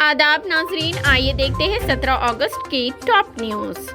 आदाब नाजरीन, आइए देखते हैं 17 अगस्त की top news.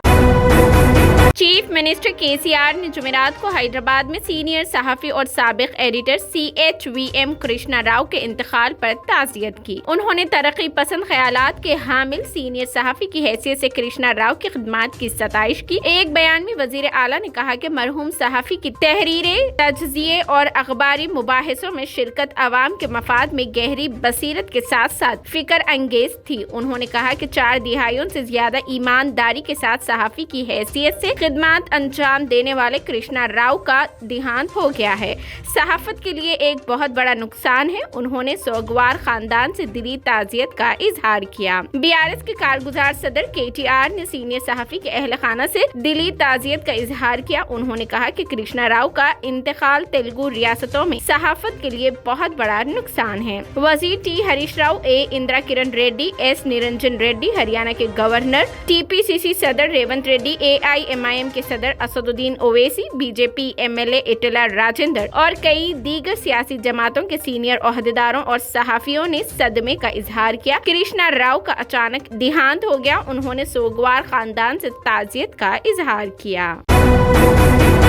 Chief minister KCR ने जुमेरात को हैदराबाद में सीनियर सहाफ़ी और साबिक एडिटर CHVM कृष्णा राव के इंतकाल पर ताज़ियत की। उन्होंने तरक्की पसंद ख्यालात के हामिल सीनियर सहाफ़ी की हैसियत से कृष्णा राव की खिदमत की सताइश की। एक बयान में वजीर आला ने कहा कि मरहूम सहाफ़ी की तहरीरें, तज्ज़िये और अखबारी मुबाहिसों में शिरकत अवाम के मफाद में गहरी बसीरत के साथ साथ फिक्र अंगेज थी। उन्होंने कहा कि 4 दिहाइयों से ज्यादा ईमानदारी के साथ सहाफ़ी की हैसियत से खिदमत अंजाम देने वाले कृष्णा राव का देहांत हो गया है। सहाफत के लिए एक बहुत बड़ा नुकसान है। उन्होंने सोगवार खानदान से दिली ताज़ियत का इजहार किया। BRS के कारगुजार सदर KTR ने सीनियर सहाफ़ी के अहल खाना से दिली ताज़ियत का इजहार किया। उन्होंने कहा कि कृष्णा राव का इंतकाल तेलुगु रियासतों में सहाफत के लिए बहुत बड़ा नुकसान है। वजीर T Harish Rao, A Indira Kiran Reddy, S Niranjan Reddy, Haryana के गवर्नर, TPCC सदर रेवंत रेड्डी, AIMIM के सदर असदुद्दीन ओवैसी, BJP MLA इटला राजेंद्र और कई दीगर सियासी जमातों के सीनियर ओहदेदारों और सहाफियों ने सदमे का इजहार किया। कृष्णा राव का अचानक देहांत हो गया। उन्होंने सोगवार खानदान से ताज़ियत का इजहार किया।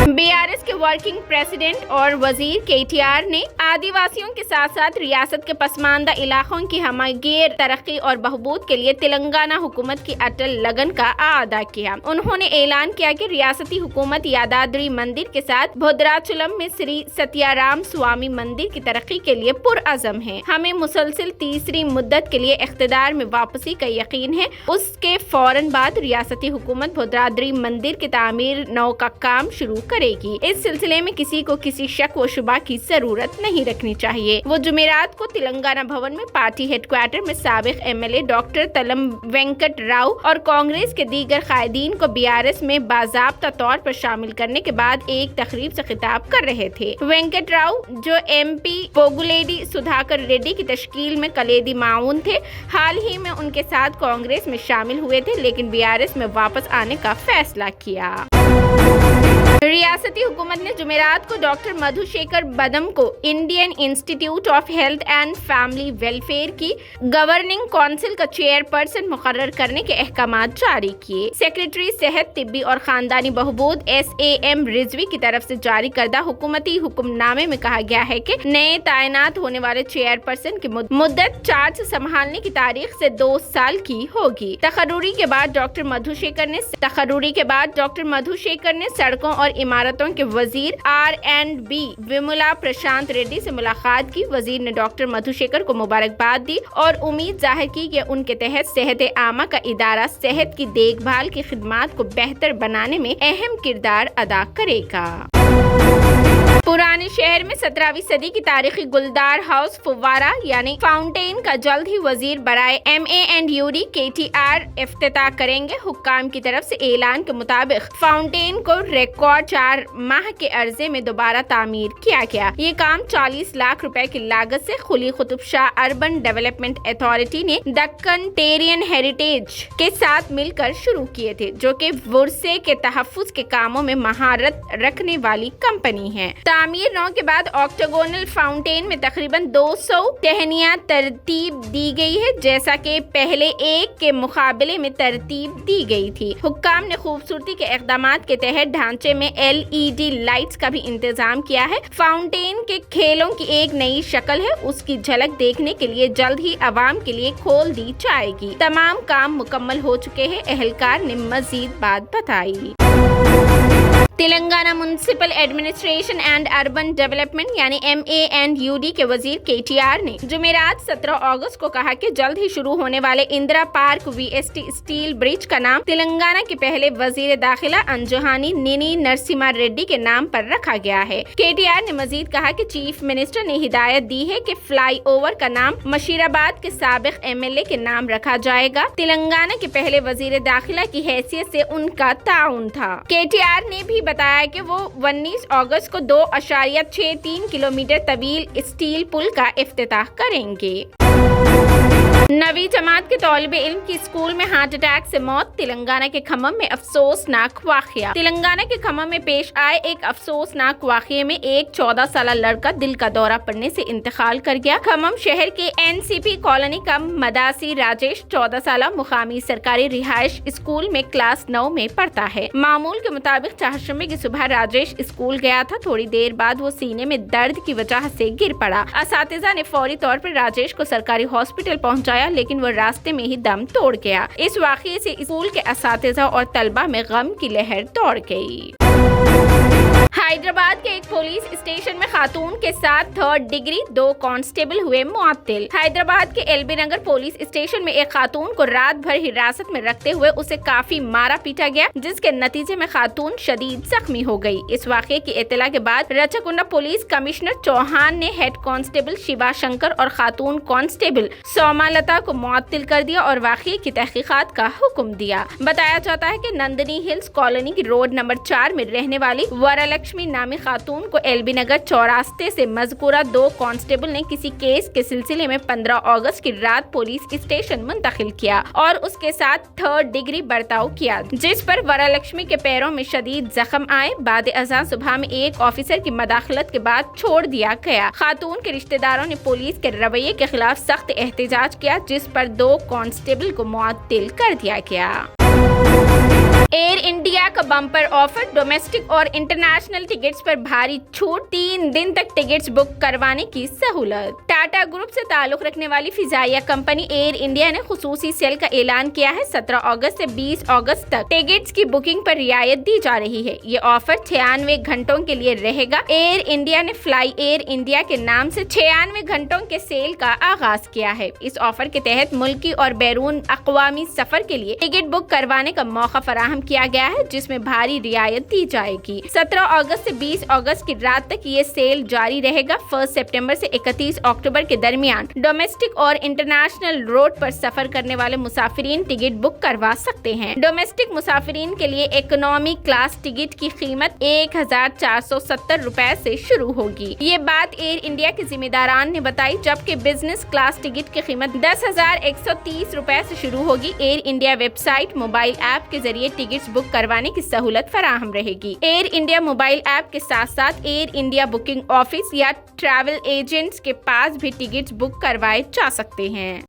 BRS के वर्किंग प्रेसिडेंट और वजीर KTR ने आदिवासियों के साथ साथ रियासत के पसमानदा इलाकों की हमागीर तरक्की और बहबूद के लिए तेलंगाना हुकूमत की अटल लगन का अदा किया। उन्होंने ऐलान किया कि रियासती हुकूमत यादाद्री मंदिर के साथ भद्राचलम में श्री सत्याराम स्वामी मंदिर की तरक्की के लिए पुरअज़म है। हमें मुसलसिल तीसरी मुद्दत के लिए इख्तिदार में वापसी का यकीन है। उसके फौरन बाद रियासती हुकूमत भद्राद्री मंदिर की तामीर नौ का काम शुरू करेगी। इस सिलसिले में किसी को किसी शक व शुबा की जरूरत नहीं रखनी चाहिए। वो जुमेरात को तेलंगाना भवन में पार्टी हेडक्वार्टर में साबिक MLA डॉक्टर तलम वेंकट राव और कांग्रेस के दीगर कायदीन को BRS में बाज़ाब्ता तौर पर शामिल करने के बाद एक तकरीब से खिताब कर रहे थे। वेंकट राव, जो MP पोगुलेडी सुधाकर रेड्डी की तश्कील में कलेदी माउन थे, हाल ही में उनके साथ कांग्रेस में शामिल हुए थे, लेकिन BRS में वापस आने का फैसला किया। रियासती हुकूमत ने जुमेरात को डॉक्टर मधुशेखर बदम को Indian institute of health and family welfare की गवर्निंग काउंसिल का चेयरपर्सन मुकर्रर करने के अहकामात जारी किए। सेक्रेटरी सेहत, तिब्बी और खानदानी बहबूद SAM रिजवी की तरफ से जारी करदा हुकूमती हुक्मनामे में कहा गया है कि नए तैनात होने वाले चेयरपर्सन की मुद्दत चार्ज संभालने की तारीख से 2 साल की होगी। तकर्रुरी के बाद डॉक्टर मधुशेखर ने सड़कों और इमारतों के वजीर R&B विमला प्रशांत रेड्डी से मुलाकात की। वजीर ने डॉक्टर मधुशेखर को मुबारकबाद दी और उम्मीद जाहिर की कि उनके तहत सेहत आमा का इदारा सेहत की देखभाल की खिदमत को बेहतर बनाने में अहम किरदार अदा करेगा। पुराने शहर में 17वीं सदी की तारीखी गुलदार हाउस फुव्वारा यानी फाउंटेन का जल्द ही वजीर बराए MANUD KTR इफ्तिताह करेंगे। हुक्काम की तरफ से ऐलान के मुताबिक फाउंटेन को रिकॉर्ड 4 माह के अर्जे में दोबारा तामीर किया गया। ये काम 40 लाख रुपए की लागत से Quli Qutub Shah urban development authority ने दक्कन टेरियन हेरिटेज के साथ मिलकर शुरू किए थे, जो कि वर्से के तहफ्फुज के कामों में महारत रखने वाली कंपनी है। तामीर 9 के बाद ऑक्टागोनल फाउंटेन में तकरीबन 200 टहनियां तरतीब दी गई है, जैसा कि पहले एक के मुकाबले में तरतीब दी गई थी। हुक्काम ने खूबसूरती के इक़दामात के तहत ढांचे में LED लाइट्स का भी इंतजाम किया है। फाउंटेन के खेलों की एक नई शक्ल है, उसकी झलक देखने के लिए जल्द ही आवाम के लिए खोल दी जाएगी। तमाम काम मुकम्मल हो चुके हैं, एहलकार ने मजीद बात बताई। Telangana municipal administration and urban development यानी MANUD के वजीर KTR ने जुमेरात 17 अगस्त को कहा कि जल्द ही शुरू होने वाले Indira park VST steel bridge का नाम तेलंगाना के पहले वजीर दाखिला अंजुहानी निनी नरसिम्हा रेड्डी के नाम पर रखा गया है। KTR ने मजीद कहा कि चीफ मिनिस्टर ने हिदायत दी है कि फ्लाईओवर का नाम मशीराबाद के साबिक MLA के नाम रखा जाएगा। तेलंगाना के पहले वजीर दाखिला की हैसियत से उनका ताउन था। KTR ने भी बताया कि वो 19 अगस्त को 2.63 किलोमीटर तवील स्टील पुल का इफ्तिताह करेंगे। 9ویں جماعت کے طالب علم کی اسکول میں ہارٹ اٹیک سے موت۔ تلنگانہ کے کھمم میں افسوسناک واقعہ۔ تلنگانہ کے کھمم میں پیش آئے ایک افسوسناک واقعے میں ایک 14 سالہ لڑکا دل کا دورہ پڑنے سے انتقال کر گیا۔ کھمم شہر کے NCP کالونی کا مداسی راجیش 14 سالہ مقامی سرکاری رہائش اسکول میں کلاس 9 میں پڑھتا ہے۔ معمول کے مطابق چہارشنبے کی صبح راجیش اسکول گیا تھا۔ تھوڑی دیر بعد وہ سینے میں درد کی وجہ سے گر پڑا۔ اساتذہ نے فوری طور پر راجیش کو سرکاری ہاسپٹل پہنچایا، لیکن وہ راستے میں ہی دم توڑ گیا۔ اس واقعے سے اسکول کے اساتذہ اور طلبہ میں غم کی لہر دوڑ گئی۔ حیدرآباد کے ایک پولیس اسٹیشن میں خاتون کے ساتھ 3rd ڈگری 2 کانسٹیبل ہوئے معطل۔ حیدرآباد کے LB نگر پولیس اسٹیشن میں ایک خاتون کو رات بھر حراست میں رکھتے ہوئے اسے کافی مارا پیٹا گیا، جس کے نتیجے میں خاتون شدید زخمی ہو گئی۔ اس واقعے کی اطلاع کے بعد رچاکنڈا پولیس کمشنر چوہان نے ہیڈ کانسٹیبل شیوا شنکر اور خاتون کانسٹیبل سومالتا کو معطل کر دیا اور واقعے کی تحقیقات کا حکم دیا۔ بتایا جاتا ہے کہ نندنی ہلز کالونی کی روڈ نمبر 4 میں رہنے والی ورالکشمی نامی خاتون کو LB نگر چوراستے سے مذکورہ 2 کانسٹیبل نے کسی کیس کے سلسلے میں 15 اگست کی رات پولیس اسٹیشن منتقل کیا اور اس کے ساتھ 3rd ڈگری برتاؤ کیا، جس پر ورالکشمی کے پیروں میں شدید زخم آئے۔ بعد ازاں صبح میں ایک آفیسر کی مداخلت کے بعد چھوڑ دیا گیا۔ خاتون کے رشتہ داروں نے پولیس کے رویے کے خلاف سخت احتجاج کیا، جس پر 2 کانسٹیبل کو معطل کر دیا گیا۔ ایئر انڈیا کا بمپر آفر، ڈومیسٹک اور انٹرنیشنل ٹکٹس پر بھاری چھوٹ، 3 دن تک ٹکٹس بک کروانے کی سہولت۔ ٹاٹا گروپ سے تعلق رکھنے والی فضائیہ کمپنی ایئر انڈیا نے خصوصی سیل کا اعلان کیا ہے۔ 17 اگست سے 20 اگست تک ٹکٹس کی بکنگ پر رعایت دی جا رہی ہے۔ یہ آفر 96 گھنٹوں کے لیے رہے گا۔ ایئر انڈیا نے فلائی ایئر انڈیا کے نام سے 96 گھنٹوں کے سیل کا آغاز کیا ہے۔ اس آفر کے تحت ملکی اور بیرون اقوامی سفر کے لیے ٹکٹ بک کروانے کا موقع فراہم کیا گیا ہے، جس میں بھاری رعایت دی جائے گی۔ 17 اگست سے 20 اگست کی رات تک یہ سیل جاری رہے گا۔ 1 سپٹمبر سے 31 اکتوبر کے درمیان ڈومیسٹک اور انٹرنیشنل روڈ پر سفر کرنے والے مسافرین ٹکٹ بک کروا سکتے ہیں۔ ڈومیسٹک مسافرین کے لیے اکنامی کلاس ٹکٹ کی قیمت 1470 روپے سے شروع ہوگی۔ یہ بات ایئر انڈیا کے ذمہ داران نے بتائی، جبکہ بزنس کلاس ٹکٹ کی قیمت 10,130 روپے سے شروع ہوگی۔ Air India website, mobile app کے ذریعے ٹکٹس بک کروانے کی سہولت فراہم رہے گی۔ ایئر انڈیا موبائل ایپ کے ساتھ ساتھ ایئر انڈیا بکنگ آفس یا ٹریول ایجنٹس کے پاس بھی ٹکٹس بک کروائے جا سکتے ہیں۔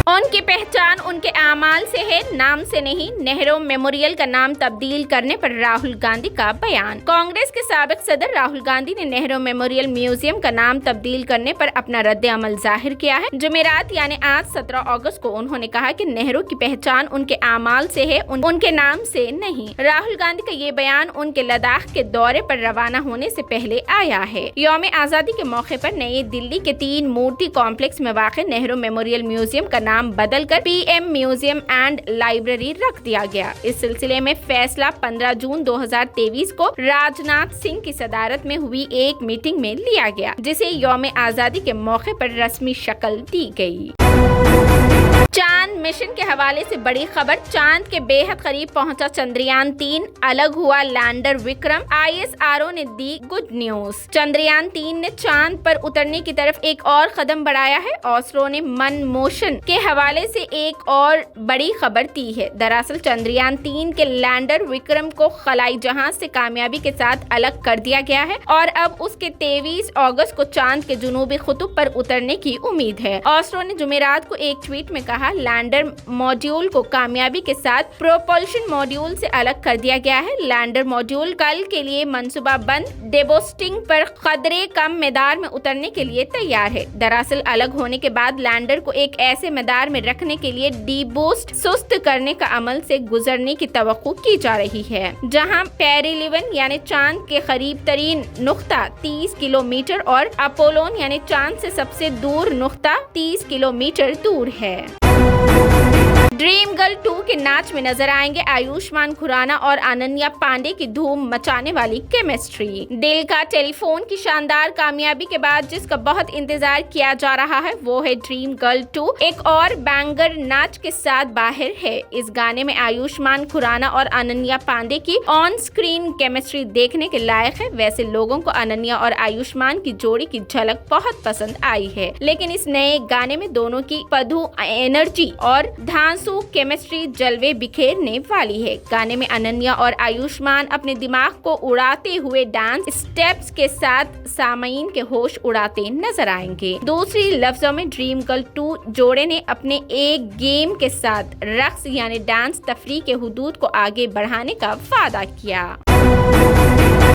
ان کی پہچان ان کے اعمال سے ہے، نام سے نہیں۔ نہرو میموریل کا نام تبدیل کرنے پر راہل گاندھی کا بیان۔ کانگریس کے سابق صدر راہل گاندھی نے نہرو میموریل میوزیم کا نام تبدیل کرنے پر اپنا رد عمل ظاہر کیا ہے۔ جمعرات یعنی آج 17 اگست کو انہوں نے کہا کہ نہرو کی پہچان ان کے اعمال سے ہے، ان کے نام سے نہیں۔ راہل گاندھی کا یہ بیان ان کے لداخ کے دورے پر روانہ ہونے سے پہلے آیا ہے۔ یوم آزادی کے موقع پر نئی دلی کے 3 مورتی کمپلیکس میں واقع نہرو میموریل میوزیم کا نام بدل کر PM میوزیم اینڈ لائبریری رکھ دیا گیا۔ اس سلسلے میں فیصلہ 15 جون 2023 کو راج ناتھ سنگھ کی صدارت میں ہوئی ایک میٹنگ میں لیا گیا، جسے یوم آزادی کے موقع پر رسمی شکل دی گئی۔ چاند مشن کے حوالے سے بڑی خبر، چاند کے بے حد قریب پہنچا چندریان 3، الگ ہوا لینڈر وکرم۔ ISRO نے دی گڈ نیوز، چندریان 3 نے چاند پر اترنے کی طرف ایک اور قدم بڑھایا ہے۔ ISRO نے من موشن کے حوالے سے ایک اور بڑی خبر دی ہے۔ دراصل چندریان 3 کے لینڈر وکرم کو خلائی جہاز سے کامیابی کے ساتھ الگ کر دیا گیا ہے اور اب اس کے 23 اگست کو چاند کے جنوبی قطب پر اترنے کی امید ہے۔ ISRO نے جمعرات کو ایک ٹویٹ میں کہا، لینڈر ماڈیول کو کامیابی کے ساتھ پروپلشن ماڈیول سے الگ کر دیا گیا ہے۔ لینڈر ماڈیول کل کے لیے منصوبہ بند ڈیبوسٹنگ پر قدرے کم مدار میں اترنے کے لیے تیار ہے۔ دراصل الگ ہونے کے بعد لینڈر کو ایک ایسے مدار میں رکھنے کے لیے ڈیبوسٹ سست کرنے کا عمل سے گزرنے کی توقع کی جا رہی ہے، جہاں پیریلیون یعنی چاند کے قریب ترین نقطہ 30 کلومیٹر اور اپولون یعنی چاند سے سب سے دور نقطہ 30 کلومیٹر دور ہے۔ ड्रीम गर्ल 2 के नाच में नजर आएंगे आयुष्मान खुराना और अनन्या पांडे की धूम मचाने वाली केमिस्ट्री। दिल का टेलीफोन की शानदार कामयाबी के बाद जिसका बहुत इंतजार किया जा रहा है वो है ड्रीम गर्ल 2, एक और बैंगर नाच के साथ बाहर है। इस गाने में आयुष्मान खुराना और अनन्या पांडे की ऑन स्क्रीन केमिस्ट्री देखने के लायक है। वैसे लोगों को अनन्या और आयुष्मान की जोड़ी की झलक बहुत पसंद आई है, लेकिन इस नए गाने में दोनों की पदू एनर्जी और धांसू केमिस्ट्री जलवे बिखेरने वाली है। गाने में अनन्या और आयुष्मान अपने दिमाग को उड़ाते हुए डांस स्टेप्स के साथ सामईन के होश उड़ाते नजर आएंगे। दूसरी लफ्जों में ड्रीम गर्ल 2 जोड़े ने अपने एक गेम के साथ रक्स यानी डांस तफरीह के हुदूद को आगे बढ़ाने का वादा किया।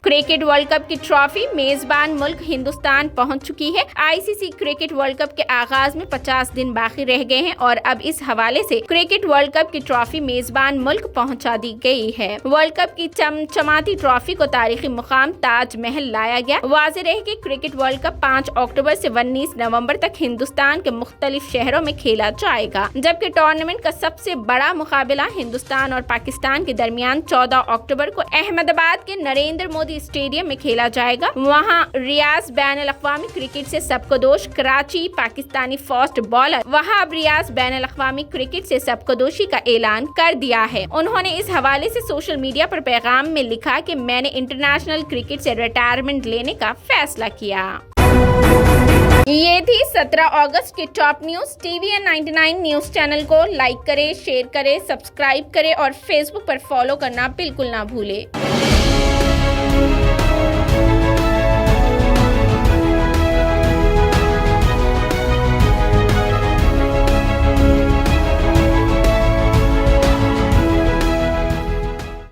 क्रिकेट वर्ल्ड कप की ट्रॉफी मेजबान मुल्क हिंदुस्तान पहुंच चुकी है। आईसीसी क्रिकेट वर्ल्ड कप के आगाज में 50 दिन बाकी रह गए हैं और अब इस हवाले से क्रिकेट वर्ल्ड कप की ट्रॉफी मेजबान मुल्क पहुंचा दी गई है। वर्ल्ड कप की चमचमाती ट्रॉफी को तारीखी मुकाम ताज महल लाया गया। वाज़ेह रहे कि क्रिकेट वर्ल्ड कप 5 अक्टूबर से 19 नवंबर तक हिंदुस्तान के मुख्तलिफ शहरों में खेला जाएगा, जबकि टूर्नामेंट का सबसे बड़ा मुकाबला हिंदुस्तान और पाकिस्तान के दरमियान 14 अक्टूबर को अहमदाबाद के नरेंद्र मोदी स्टेडियम में खेला जाएगा। वहां रियाज बैनुल-अक़वामी क्रिकेट से सबकदोश Karachi Pakistani fast bowler Wahab Riaz बैनुल-अक़वामी cricket से सबकदोशी का ऐलान कर दिया है। उन्होंने इस हवाले से सोशल मीडिया पर पैगाम में लिखा कि मैंने इंटरनेशनल क्रिकेट से रिटायरमेंट लेने का फैसला किया। ये थी 17 अगस्त की top news. TVN 99 news channel को लाइक करें, शेयर करें, सब्सक्राइब करें और फेसबुक पर फॉलो करना बिल्कुल ना भूलें।